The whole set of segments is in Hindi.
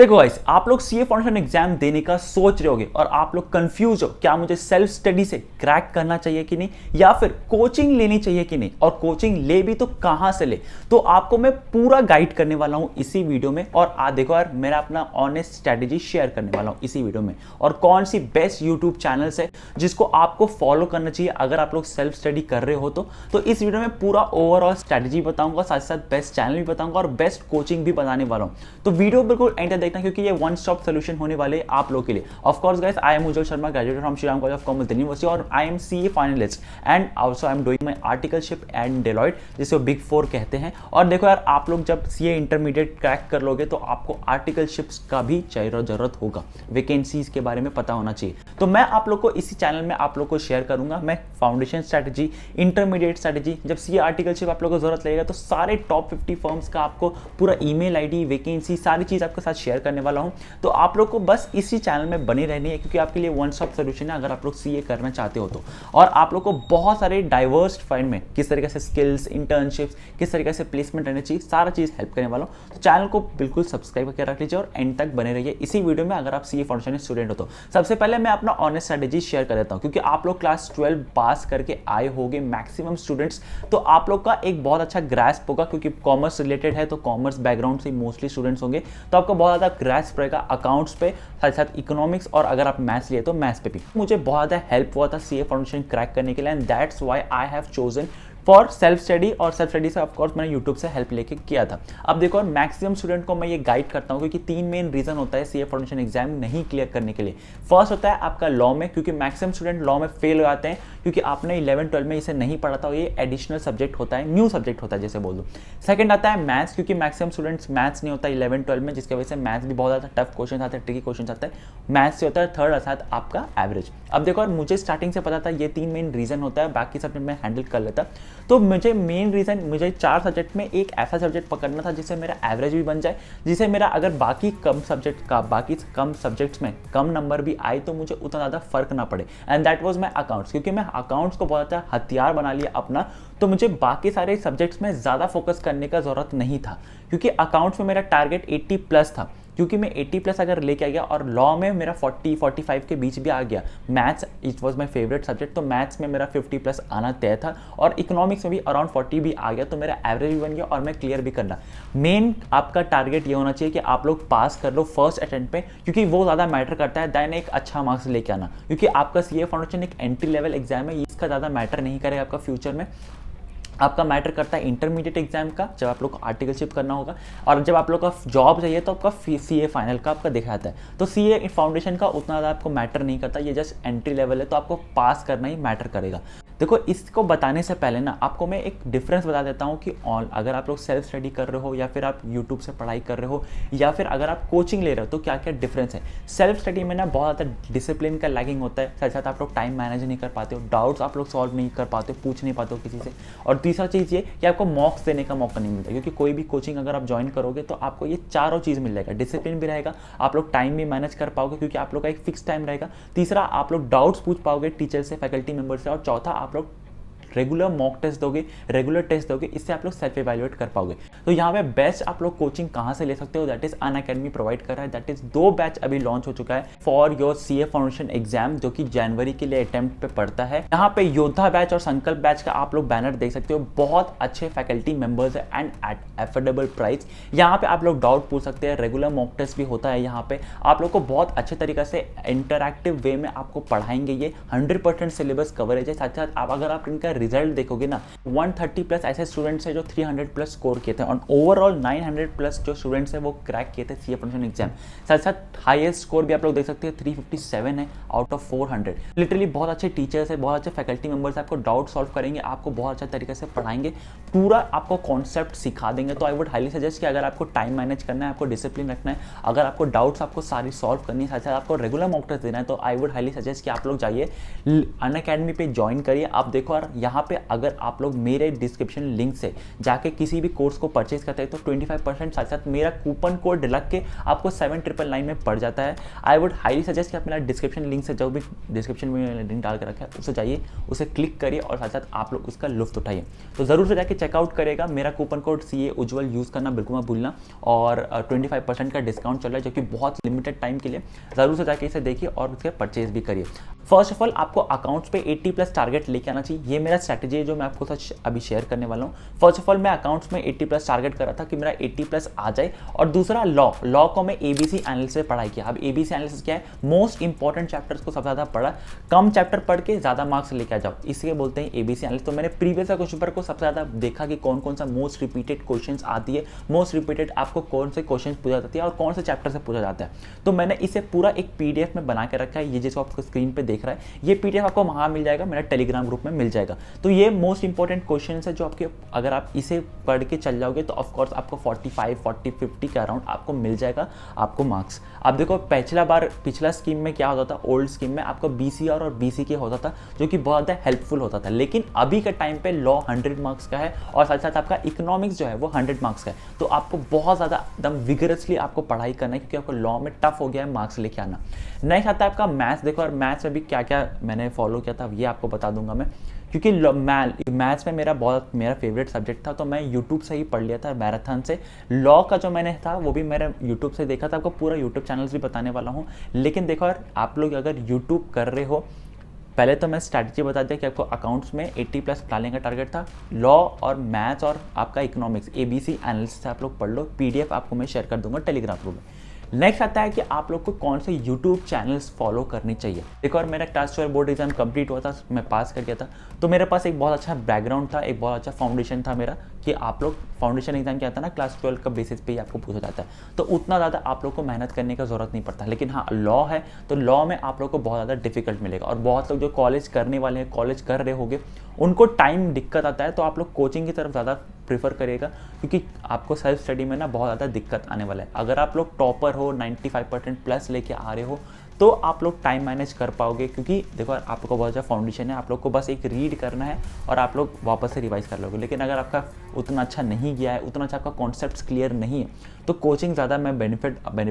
देखो गाइस, आप लोग सीए फाउंडेशन एग्जाम देने का सोच रहे होगे और आप लोग कंफ्यूज हो क्या मुझे सेल्फ स्टडी से क्रैक करना चाहिए कि नहीं, या फिर कोचिंग लेनी चाहिए कि नहीं, और कोचिंग ले भी तो कहां से ले। तो आपको मैं पूरा गाइड करने वाला हूं इसी वीडियो में। और देखो यार, मेरा अपना ऑनेस्ट स्ट्रेटेजी शेयर करने वाला हूं इसी वीडियो में, और कौन सी बेस्ट यूट्यूब चैनल्स है जिसको आपको फॉलो करना चाहिए अगर आप लोग सेल्फ स्टडी कर रहे हो। तो इस वीडियो में पूरा ओवरऑल स्ट्रेटेजी बताऊंगा, साथ साथ बेस्ट चैनल भी बताऊंगा और बेस्ट कोचिंग भी बताने वाला हूं। तो वीडियो बिल्कुल एंड तक देखना, क्योंकि ये वन स्टॉप सोल्यूशन होने वाले आप लोगों के लिए। Of course guys, I am Ujjwal Sharma, graduate from Shri Ram college of commerce Delhi university, और I am CA finalist and also I am doing my articleship and Deloitte, जिसे बिग 4 कहते हैं। और देखो यार, आप लोग जब सीए इंटरमीडिएट क्रैक कर लोगे तो आपको आर्टिकलशिप्स का भी जरूरत होगा, वैकेंसीज के बारे में पता होना चाहिए। तो मैं आप लोग को इसी चैनल में आप लोग को शेयर करूंगा मैं फाउंडेशन स्ट्रेटेजी, इंटरमीडिएट स्ट्रेटेजी। जब सीए आर्टिकलशिप आप लोग को जरूरत लगेगा तो सारे टॉप 50 फर्म्स का आपको पूरा ईमेल आईडी, वैकेंसी, सारी चीज आपके साथ शेयर करने वाला हूं। तो आप लोग को बस इसी चैनल में बने रहनी है, क्योंकि आपके लिए वन स्टॉप सोल्यूशन है अगर आप लोग सीए करना चाहते हो तो। और आप लोग को बहुत सारे डाइवर्स फाइंड में किस तरीके से स्किल्स, इंटर्नशिप्स, किस तरीके से प्लेसमेंट रहनी चाहिए, सारा चीज हेल्प करने वाला हूं। तो चैनल को बिल्कुल सब्सक्राइब करके रख लीजिए और एंड तक बने रहिए इसी वीडियो में अगर आप सीए फाउंडेशन स्टूडेंट हो तो। सबसे पहले मैं अपना ऑनेस्ट स्ट्रेटेजी शेयर कर देता हूं, क्योंकि आप लोग क्लास 12 पास करके आए होंगे मैक्सिमम स्टूडेंट्स। तो आप लोग का एक बहुत अच्छा ग्रास्प होगा, क्योंकि कॉमर्स रिलेटेड है तो कॉमर्स बैकग्राउंड से मोस्टली स्टूडेंट्स होंगे, तो आपको बहुत ज़्यादा ग्रास्प रहेगा अकाउंट्स पे, साथ साथ इकोनॉमिक्स, और अगर आप मैथ्स लिए तो मैथ्स पे भी। मुझे बहुत ज़्यादा हेल्प हुआ था सीए फाउंडेशन क्रैक करने के लिए, and that's why I have chosen for self study. और सेल्फ स्टडी से ऑफकोर्स मैंने यूट्यूब से हेल्प लेके किया था। अब देखो, मैक्सिमम स्टूडेंट को मैं ये गाइड करता हूँ, क्योंकि 3 मेन रीजन होता है सीए फाउंडेशन एग्जाम नहीं क्लियर करने के लिए। फर्स्ट होता है आपका लॉ में, क्योंकि मैक्सिमम स्टूडेंट लॉ में फेल हो जाते हैं, क्योंकि आपने 11-12 में इसे नहीं पढ़ा था, और ये एडिशनल सब्जेक्ट होता है, न्यू सब्जेक्ट होता है जैसे बोल दो। सेकंड आता है मैथ्स, क्योंकि मैक्सिमम स्टूडेंट्स मैथ्स नहीं होता 11-12 में, जिसकी वजह से मैथ्स भी बहुत ज़्यादा टफ क्वेश्चन आते हैं, ट्रिकी क्वेश्चन आते हैं, मैथ्स से होता है। थर्ड आता है आपका एवरेज। अब देखो, मुझे स्टार्टिंग से पता था ये 3 मेन रीजन होता है, बाकी सब्जेक्ट मैं हैंडल कर लेता। तो मुझे मेन रीजन, मुझे 4 सब्जेक्ट में एक ऐसा सब्जेक्ट पकड़ना था जिससे मेरा एवरेज भी बन जाए, जिसे मेरा अगर बाकी कम सब्जेक्ट्स में कम नंबर भी आए तो मुझे उतना ज़्यादा फर्क ना पड़े। And that was my accounts, क्योंकि मैं अकाउंट्स को बहुत ज़्यादा हथियार बना लिया अपना, तो मुझे बाकी सारे सब्जेक्ट्स में ज़्यादा फोकस करने का ज़रूरत नहीं था, क्योंकि अकाउंट्स में मेरा टारगेट 80+ था, क्योंकि मैं 80+ अगर लेके आ गया, और लॉ में मेरा 40-45 के बीच भी आ गया। Maths it was my favourite subject, तो मैथ्स में मेरा 50+ आना तय था, और इकोनॉमिक्स में भी अराउंड 40 भी आ गया, तो मेरा एवरेज भी बन गया और मैं क्लियर भी करना। मेन आपका टारगेट ये होना चाहिए कि आप लोग पास कर लो फर्स्ट अटेम्प्ट पे, क्योंकि वो ज़्यादा मैटर करता है दैन एक अच्छा मार्क्स लेके आना, क्योंकि आपका सीए फाउंडेशन एक एंट्री लेवल एग्जाम है, इसका ज़्यादा मैटर नहीं करेगा आपका फ्यूचर में। आपका मैटर करता है इंटरमीडिएट एग्जाम का, जब आप लोग को आर्टिकलशिप करना होगा, और जब आप लोग का जॉब चाहिए तो आपका सीए फाइनल का आपका देखा जाता है। तो सीए फाउंडेशन का उतना ज़्यादा आपको मैटर नहीं करता, ये जस्ट एंट्री लेवल है, तो आपको पास करना ही मैटर करेगा। देखो, इसको बताने से पहले ना आपको मैं एक डिफरेंस बता देता हूँ कि अगर आप लोग सेल्फ स्टडी कर रहे हो, या फिर आप यूट्यूब से पढ़ाई कर रहे हो, या फिर अगर आप कोचिंग ले रहे हो, तो क्या क्या डिफरेंस है। सेल्फ स्टडी में ना बहुत ज़्यादा डिसिप्लिन का लैगिंग होता है, साथ साथ आप लोग टाइम मैनेज नहीं कर पाते हो, डाउट्स आप लोग सॉल्व नहीं कर पाते हो, पूछ नहीं पाते हो किसी से। और तीसरा चीज़ ये कि आपको मॉक्स देने का मौका नहीं मिलता, क्योंकि कोई भी कोचिंग अगर आप ज्वाइन करोगे तो आपको ये चारों चीज़ मिल जाएगा। डिसिप्लिन भी रहेगा, आप लोग टाइम भी मैनेज कर पाओगे, क्योंकि आप लोग का एक फिक्स टाइम रहेगा। तीसरा, आप लोग डाउट्स पूछ पाओगे टीचर से, फैकल्टी मेंबर से। और चौथा, आप लोग रेगुलर मॉक टेस्ट दोगे, रेगुलर टेस्ट दोगे, इससे आप लोग सेल्फ इवैल्यूएट कर पाओगे। तो यहाँ पे बेस्ट आप लोग कोचिंग कहाँ से ले सकते हो, दैट इज अनअकैडमी प्रोवाइड कर रहा है। दैट इज 2 बैच अभी लॉन्च हो चुका है for your CA foundation exam, जो कि जनवरी के लिए अटेम्प्ट पे पड़ता है। यहाँ पे योद्धा बैच और संकल्प बैच का आप लोग बैनर देख सकते हो, बहुत अच्छे फैकल्टी मेंबर्स है एंड एट एफोर्डेबल प्राइस। यहाँ पे आप लोग डाउट पूछ सकते हैं, रेगुलर मॉक टेस्ट भी होता है। यहाँ पे आप लोग को बहुत अच्छे तरीके से इंटरैक्टिव वे में आपको पढ़ाएंगे, ये 100% सिलेबस कवरेज है। साथ साथ अगर आप इनका रिजल्ट देखोगे ना, 130+ ऐसे स्टूडेंट्स है जो 300+ स्कोर किए थे, और ओवरऑल 900+ जो स्टूडेंट्स है वो क्रैक किए थे सीए फाउंडेशन एग्जाम। साथ साथ हाईएस्ट स्कोर भी आप लोग देख सकते हैं 357 है आउट ऑफ 400। लिटरली बहुत अच्छे टीचर्स है, बहुत अच्छे फैकल्टी मेंबर्स आपको डाउट सॉल्व करेंगे, आपको बहुत अच्छा तरीके से पढ़ाएंगे, पूरा आपको कॉन्सेप्ट सिखा देंगे। तो आई वुड हाईली सजेस्ट कि अगर आपको टाइम मैनेज करना है, आपको डिसिप्लिन रखना है, अगर आपको डाउट्स आपको सारी सॉल्व करनी है, साथ साथ आपको रेगुलर मॉक टेस्ट देना है, तो आई वुड हाईली सजेस्ट कि आप लोग जाइए अनअकैडमी पे ज्वाइन करिए। आप देखो यार, यहाँ पे अगर आप लोग मेरे डिस्क्रिप्शन लिंक से जाके किसी भी कोर्स को परचेज करते हैं तो 25% साथ साथ मेरा कूपन कोड लग के आपको 7999 में पड़ जाता है। आई वुड हाईली सजेस्ट कि आप मेरा डिस्क्रिप्शन लिंक से, जो भी डिस्क्रिप्शन में लिंक डाल के रखा है उसे जाइए, उसे क्लिक करिए और साथ साथ आप लोग उसका लुफ्त उठाइए। तो ज़रूर से जाके चेकआउट करेगा। मेरा कूपन कोड CA उज्जवल यूज़ करना बिल्कुल मत भूलना, और 25% का डिस्काउंट चल रहा है जो कि बहुत लिमिटेड टाइम के लिए। ज़रूर से जाके इसे देखिए और उसके परचेज भी करिए। फर्स्ट ऑफ ऑल आपको अकाउंट्स पे 80+ टारगेट लेके आना चाहिए। ये मेरा स्ट्रैटेजी है जो मैं आपको साथ अभी शेयर करने वाला हूँ। फर्स्ट ऑफ ऑल मैं अकाउंट्स में 80+ टारगेट कर रहा था कि मेरा 80+ आ जाए, और दूसरा लॉ को मैं ABC एनालिसिस से पढ़ाई किया। अब ABC एनालिसिस क्या है, मोस्ट इंपॉर्टेंट चैप्टर्स को सबसे ज़्यादा पढ़ा, कम चैप्टर पढ़ के ज़्यादा मार्क्स लेके आ जाओ, इसलिए बोलते हैं ABC एनालिसिस। तो मैंने प्रीवियस क्वेश्चन पेपर को सबसे ज़्यादा देखा कि कौन कौन सा मोस्ट रिपीटेड क्वेश्चन आती है, मोस्ट रिपीटेड आपको कौन से क्वेश्चन पूछा जाती है और कौन से चैप्टर से पूछा जाता है। तो मैंने इसे पूरा एक PDF में बना के रखा है। ये जिसको आपको स्क्रीन पे देख रहा है, ये PDF आपको वहाँ मिल जाएगा, मेरा टेलीग्राम ग्रुप में मिल जाएगा। तो ये मोस्ट इंपॉर्टेंट क्वेश्चन है जो आपके, अगर आप इसे पढ़ के चल जाओगे तो ऑफकोर्स आपको 45, 40, 50 के अराउंड आपको मिल जाएगा आपको मार्क्स। अब देखो पिछला स्कीम में क्या होता था, ओल्ड स्कीम में आपको BCR और BCK होता था जो कि बहुत ज़्यादा हेल्पफुल होता था, लेकिन अभी के टाइम पे लॉ 100 मार्क्स का है और साथ साथ आपका इकोनॉमिक्स जो है वो 100 मार्क्स का है। तो आपको बहुत ज़्यादा एकदम विगरसली आपको पढ़ाई करना है, क्योंकि आपको लॉ में टफ हो गया है मार्क्स लेके आना। नेक्स्ट आता है आपका मैथ्स। देखो, और मैथ्स में भी क्या क्या मैंने फॉलो किया था ये आपको बता दूंगा मैं, क्योंकि मैथ्स में मेरा फेवरेट सब्जेक्ट था, तो मैं यूट्यूब से ही पढ़ लिया था, मैराथन से। लॉ का जो मैंने था वो भी मैंने यूट्यूब से देखा था, आपको पूरा यूट्यूब चैनल्स भी बताने वाला हूँ। लेकिन देखो यार, आप लोग अगर यूट्यूब कर रहे हो, पहले तो मैं स्ट्रैटेजी बता दिया कि आपको अकाउंट्स में 80+ डालने का टारगेट था। लॉ और मैथ्स और आपका इकोनॉमिक्स ABC एनालिसिस आप लोग पढ़ लो, PDF आपको मैं शेयर कर दूंगा टेलीग्राम ग्रुप में। नेक्स्ट आता है कि आप लोग को कौन से यूट्यूब चैनल्स फॉलो करनी चाहिए। एक और मेरा क्लास 12 बोर्ड एग्जाम कंप्लीट हुआ था, मैं पास कर गया था, तो मेरे पास एक बहुत अच्छा बैकग्राउंड था, एक बहुत अच्छा फाउंडेशन था मेरा, कि आप लोग फाउंडेशन एग्जाम क्या आता है ना, क्लास 12 का बेसिस पे ही आपको पूछा जाता है, तो उतना ज़्यादा आप लोग को मेहनत करने का ज़रूरत नहीं पड़ता। लेकिन हाँ, लॉ है तो लॉ में आप लोग को बहुत ज़्यादा डिफिकल्ट मिलेगा, और बहुत लोग जो कॉलेज करने वाले हैं, कॉलेज कर रहे होंगे, उनको टाइम दिक्कत आता है, तो आप लोग कोचिंग की तरफ ज़्यादा प्रीफर करिएगा, क्योंकि आपको सेल्फ स्टडी में ना बहुत ज़्यादा दिक्कत आने वाला है। अगर आप लोग टॉपर हो, 95% प्लस लेके आ रहे हो, तो आप लोग टाइम मैनेज कर पाओगे, क्योंकि देखो आपको बहुत अच्छा फाउंडेशन है, आप लोग को बस एक रीड करना है और आप लोग वापस से रिवाइज कर लोगे। लेकिन अगर आपका उतना अच्छा नहीं गया है, उतना अच्छा आपका कॉन्सेप्ट्स क्लियर नहीं है, तो कोचिंग ज़्यादा मैं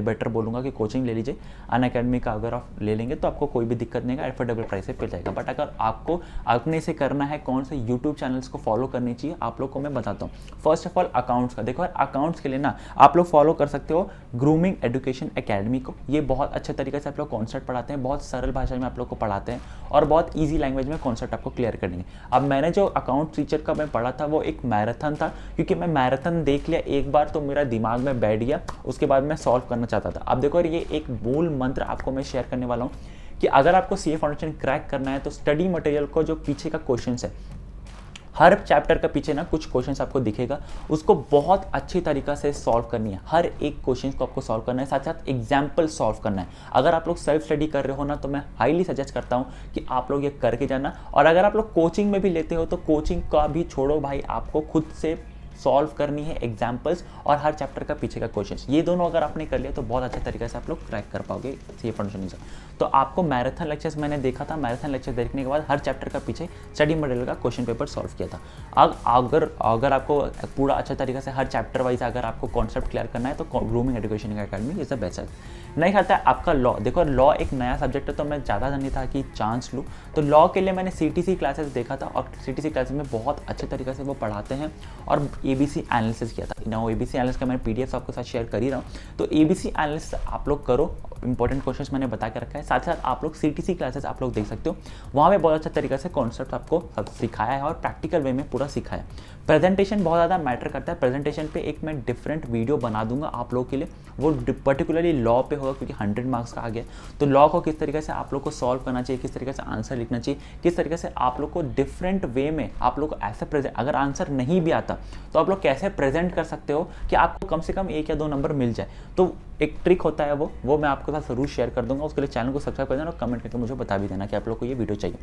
बेटर बोलूँगा कि कोचिंग ले लीजिए। अनअकैडमी का अगर आप ले लेंगे तो आपको कोई भी दिक्कत नहीं है, एफोर्डेबल प्राइस पे मिल जाएगा। बट अगर आपको अपने से करना है, कौन से यूट्यूब चैनल्स को फॉलो करनी चाहिए, आप लोग को मैं बताता हूँ। फर्स्ट ऑफ ऑल अकाउंट्स का देखो, अकाउंट्स के लिए ना आप लोग फॉलो कर सकते हो ग्रूमिंग एजुकेशन एकेडमी को। ये बहुत अच्छे तरीके से आप लोग कॉन्सेप्ट पढ़ाते हैं, बहुत सरल भाषा में आप लोग को पढ़ाते हैं और बहुत ईजी लैंग्वेज में कॉन्सेप्ट आपको क्लियर कर देंगे। अब मैंने जो अकाउंट टीचर का मैं पढ़ा था वो एक मैराथन था, क्योंकि मैं मैराथन देख लिया एक बार तो मेरा दिमाग में बैठ गया, उसके बाद मैं सॉल्व करना चाहता था। अब देखो, ये एक मूल मंत्र आपको मैं शेयर करने वाला हूँ कि अगर आपको CA फाउंडेशन क्रैक करना है तो स्टडी मटेरियल को जो पीछे का क्वेश्चन है, हर चैप्टर का पीछे ना कुछ क्वेश्चंस आपको दिखेगा, उसको बहुत अच्छी तरीक़ा से सॉल्व करनी है। हर एक क्वेश्चन को आपको सॉल्व करना है, साथ साथ एग्जाम्पल सॉल्व करना है। अगर आप लोग सेल्फ स्टडी कर रहे हो ना, तो मैं हाईली सजेस्ट करता हूँ कि आप लोग ये करके जाना। और अगर आप लोग कोचिंग में भी लेते हो तो कोचिंग का भी छोड़ो भाई, आपको खुद से सॉल्व करनी है एग्जाम्पल्स और हर चैप्टर का पीछे का क्वेश्चंस। ये दोनों अगर आपने कर लिया तो बहुत अच्छे तरीके से आप लोग क्रैक कर पाओगे CA फाउंडेशन एग्जाम। तो आपको मैराथन लेक्चर्स मैंने देखा था, मैराथन लेक्चर देखने के बाद हर चैप्टर का पीछे स्टडी मटेरियल का क्वेश्चन पेपर सॉल्व किया था। अगर आपको पूरा अच्छा तरीके से हर चैप्टर वाइज अगर आपको कॉन्सेप्ट क्लियर करना है तो grooming education academy is the best. नहीं आता है आपका लॉ। देखो, लॉ एक नया सब्जेक्ट है तो मैं ज़्यादा नहीं था कि चांस लूँ, तो लॉ के लिए मैंने CTC क्लासेस देखा था और CTC क्लासेस में बहुत अच्छे तरीके से वो पढ़ाते हैं और ABC एनालिसिस किया था ना। ABC एनालिसिस का मैंने PDF आपके साथ शेयर कर ही रहा हूँ, तो ABC एनालिसिस आप लोग करो, इंपॉर्टेंट क्वेश्चंस मैंने बता के रखा है। साथ साथ आप लोग CTC क्लासेस आप लोग देख सकते हो, वहाँ पे बहुत अच्छा तरीके से कॉन्सेप्ट आपको सिखाया है और प्रैक्टिकल वे में पूरा सिखाया है। प्रेजेंटेशन बहुत ज़्यादा मैटर करता है, प्रेजेंटेशन पे एक मैं डिफरेंट वीडियो बना दूंगा आप लोगों के लिए, वो पर्टिकुलरली लॉ पे होगा क्योंकि 100 मार्क्स का आ गया। तो लॉ को किस तरीके से आप लोग को सॉल्व करना चाहिए, किस तरीके से आंसर लिखना चाहिए, किस तरीके से आप लोग को डिफरेंट वे में आप लोग को ऐसे प्रेजेंट, अगर आंसर नहीं भी आता तो आप लोग कैसे प्रेजेंट कर सकते हो कि आपको कम से कम 1 या 2 नंबर मिल जाए। तो एक ट्रिक होता है वो मैं आपके साथ जरूर शेयर कर दूंगा। उसके लिए चैनल को सब्सक्राइब कर देना और कमेंट करके मुझे बता भी देना कि आप लोग को ये वीडियो चाहिए।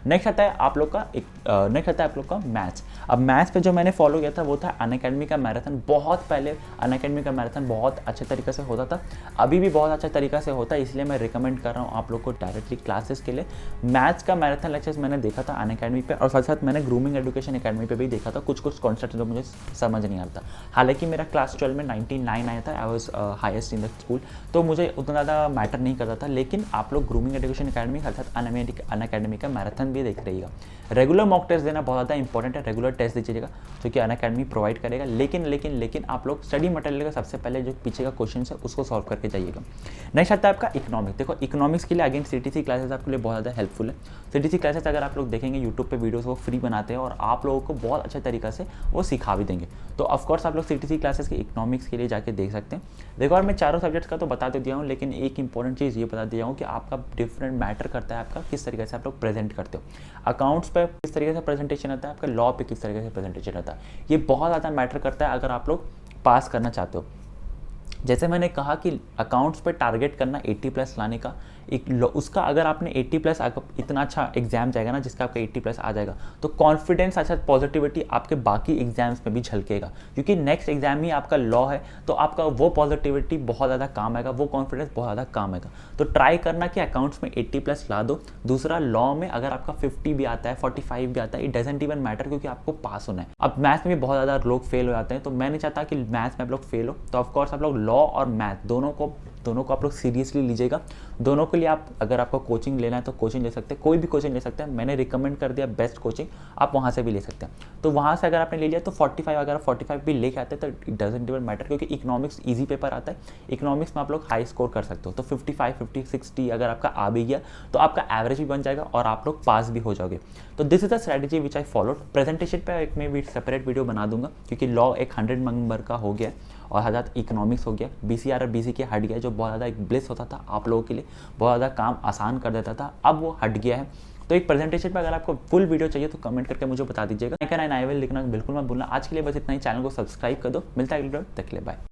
नेक्स्ट आता है आप लोग का मैथ्स। अब मैथ्स पे जो मैंने फॉलो किया था वो था अनअकैडमी का मैराथन। बहुत पहले अनअकैडमी का मैराथन बहुत अच्छे तरीके से होता था, अभी भी बहुत अच्छा तरीका से होता है, इसलिए मैं रिकमेंड कर रहा हूँ आप लोग को डायरेक्टली क्लासेस के लिए। मैथ्स का मैराथन लेक्चर्स मैंने देखा था अनअकैडमी पे, और साथ साथ मैंने ग्रूमिंग एजुकेशन अकेडमी पे भी देखा था। कुछ कॉन्सेप्ट जो मुझे समझ नहीं आता, हालांकि मेरा क्लास 12 में 99 आया था, I was highest in the school, तो मुझे उतना ज़्यादा मैटर नहीं करता था। लेकिन आप लोग ग्रूमिंग एजुकेशन अकेडमी साथ साथ अनअकैडमी का मैराथन भी देख रहिएगा। रेगुलर मॉक टेस्ट देना बहुत ज़्यादा इंपॉर्टेंट है, रेगुलर टेस्ट दीजिएगा जो कि अनअकैडमी प्रोवाइड करेगा। लेकिन आप लोग स्टडी मटेरियल का सबसे पहले जो पीछे का क्वेश्चन है उसको सॉल्व करके जाइएगा। नेक्स्ट आता है आपका इकोनॉमिक्स। देखो इकोनॉमिक्स के लिए अगेन सीटीसी क्लासेस आपके लिए बहुत ज़्यादा हेल्पफुल है। सीटीसी क्लासेस अगर आप लोग देखेंगे यूट्यूब पे वीडियोस वो फ्री बनाते हैं और आप लोगों को बहुत अच्छे तरीके से वो सिखा भी देंगे। तो ऑफकोर्स आप लोग सीटीसी क्लासेस के इकोनॉमिक्स के लिए जाके देख सकते हैं। देखो और मैं चारों सब्जेक्ट्स का तो बता दिया हूँ, लेकिन एक इंपॉर्टेंट चीज़ ये बता दिया हूँ कि आपका डिफरेंट मैटर करता है आपका किस तरीके से आप लोग प्रेजेंट करते हो। अकाउंट्स पे किस तरीके से प्रेजेंटेशन आता है, आपका लॉ पे किस तरीके से प्रेजेंटेशन आता है, ये बहुत ज़्यादा मैटर करता है अगर आप लोग पास करना चाहते हो। जैसे मैंने कहा कि अकाउंट्स पे टारगेट करना 80+ लाने का, उसका अगर आपने 80+ इतना अच्छा एग्जाम जाएगा ना जिसका आपका 80+ आ जाएगा, तो कॉन्फिडेंस अच्छा पॉजिटिविटी आपके बाकी एग्जाम्स में भी झलकेगा, क्योंकि नेक्स्ट एग्जाम ही आपका लॉ है। तो आपका वो पॉजिटिविटी बहुत ज़्यादा काम आएगा, वो कॉन्फिडेंस बहुत ज़्यादा काम आएगा। तो ट्राई करना कि अकाउंट्स में 80+ ला दो। दूसरा, लॉ में अगर आपका 50 भी आता है, 45 भी आता है, इट डजंट इवन मैटर, क्योंकि आपको पास होना है। अब मैथ्स में भी बहुत ज़्यादा लोग फेल हो जाते हैं, तो मैं नहीं चाहता कि मैथ्स में आप लोग फेल हो। तो ऑफकोर्स आप लोग लॉ और मैथ दोनों को आप लोग सीरियसली लीजिएगा। दोनों के लिए आप अगर आपको कोचिंग लेना है तो कोचिंग ले सकते हैं, कोई भी कोचिंग ले सकते हैं। मैंने रिकमेंड कर दिया बेस्ट कोचिंग, आप वहाँ से भी ले सकते हैं। तो वहाँ से अगर आपने ले लिया तो 45, अगर आप 45 भी लेके आते हैं तो इट डजंट इवन मैटर, क्योंकि इकोनॉमिक्स ईजी पेपर आता है। इकोनॉमिक्स में आप लोग हाई स्कोर कर सकते हो। तो 55, 50, 60 अगर आपका आ भी गया तो आपका एवरेज भी बन जाएगा और आप लोग पास भी हो जाओगे। तो this is the strategy which I followed. Presentation पे एक मैं भी सेपरेट वीडियो बना दूंगा, क्योंकि लॉ एक 100 नंबर का हो गया और हज़ार इकोनॉमिक्स हो गया। बीसीआर और बीसी के हट गया, जो बहुत ज़्यादा एक ब्लिस होता था आप लोगों के लिए, बहुत ज़्यादा काम आसान कर देता था, अब वो हट गया है। तो एक प्रेजेंटेशन पे अगर आपको फुल वीडियो चाहिए तो कमेंट करके मुझे बता दीजिएगा। आई विल लिखना बिल्कुल मत भूलना। आज के लिए बस इतना ही, चैनल को सब्सक्राइब कर दो। मिलता है अगले वीडियो, तक के लिए बाय।